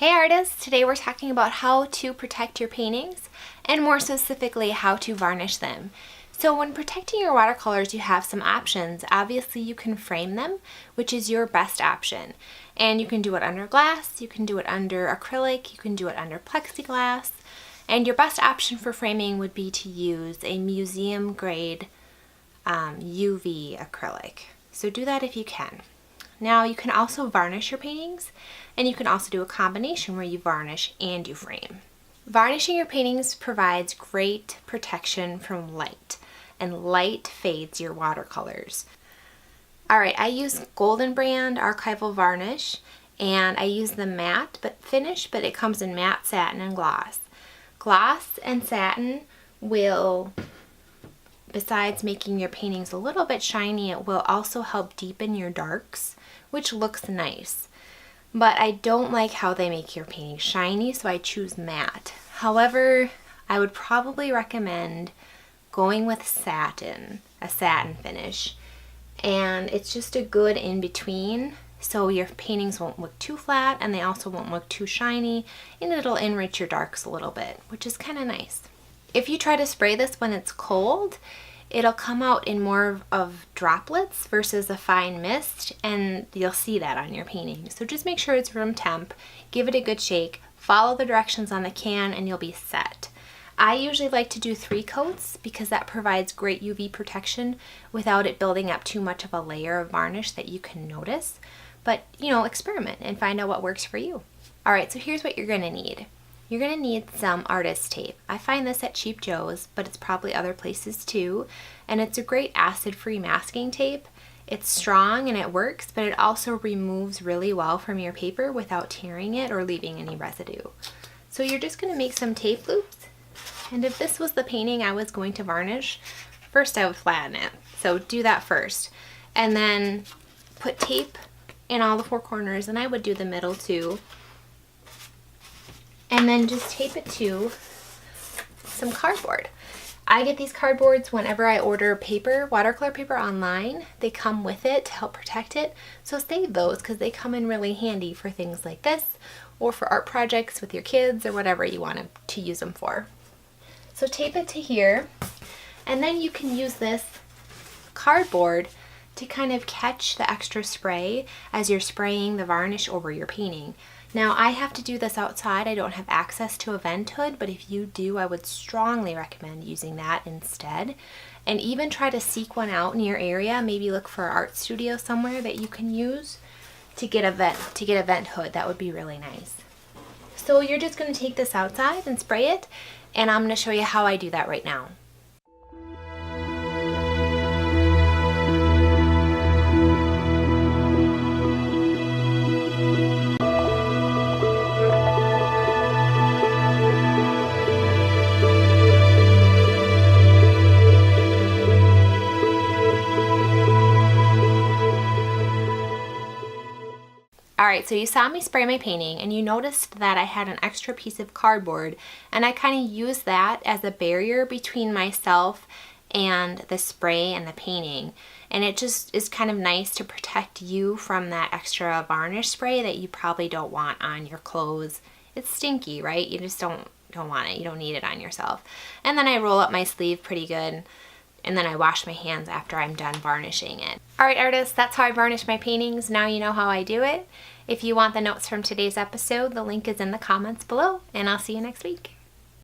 Hey artists! Today we're talking about how to protect your paintings and more specifically how to varnish them. So when protecting your watercolors you have some options. Obviously you can frame them, which is your best option. And you can do it under glass, you can do it under acrylic, you can do it under plexiglass. And your best option for framing would be to use a museum grade UV acrylic. So do that if you can. Now you can also varnish your paintings, and you can also do a combination where you varnish and you frame. Varnishing your paintings provides great protection from light, and light fades your watercolors. Alright, I use Golden Brand Archival Varnish, and I use the matte finish, but it comes in matte, satin, and gloss. Gloss and satin will, besides making your paintings a little bit shiny, it will also help deepen your darks, which looks nice. But I don't like how they make your painting shiny, so I choose matte. However, I would probably recommend going with satin, a satin finish. And it's just a good in-between, so your paintings won't look too flat and they also won't look too shiny, and it'll enrich your darks a little bit, which is kind of nice. If you try to spray this when it's cold, it'll come out in more of droplets versus a fine mist, and you'll see that on your painting. So just make sure it's room temp, give it a good shake, follow the directions on the can, and you'll be set. I usually like to do 3 coats because that provides great UV protection without it building up too much of a layer of varnish that you can notice. But, experiment and find out what works for you. Alright, so here's what you're going to need. You're going to need some artist tape. I find this at Cheap Joe's, but it's probably other places too. And it's a great acid-free masking tape. It's strong and it works, but it also removes really well from your paper without tearing it or leaving any residue. So you're just going to make some tape loops. And if this was the painting I was going to varnish, first I would flatten it. So do that first. And then put tape in all the 4 corners, and I would do the middle too. And then just tape it to some cardboard. I get these cardboards whenever I order paper, watercolor paper online. They come with it to help protect it. So save those because they come in really handy for things like this or for art projects with your kids or whatever you want to use them for. So tape it to here, and then you can use this cardboard to kind of catch the extra spray as you're spraying the varnish over your painting. Now I have to do this outside. I don't have access to a vent hood, but if you do, I would strongly recommend using that instead. And even try to seek one out in your area. Maybe look for an art studio somewhere that you can use to get a vent hood. That would be really nice. So you're just going to take this outside and spray it, and I'm going to show you how I do that right now. Alright, so you saw me spray my painting and you noticed that I had an extra piece of cardboard, and I kind of used that as a barrier between myself and the spray and the painting. And it just is kind of nice to protect you from that extra varnish spray that you probably don't want on your clothes. It's stinky, right? You just don't want it. You don't need it on yourself. And then I roll up my sleeve pretty good, and then I wash my hands after I'm done varnishing it. Alright artists, that's how I varnish my paintings. Now you know how I do it. If you want the notes from today's episode, the link is in the comments below, and I'll see you next week.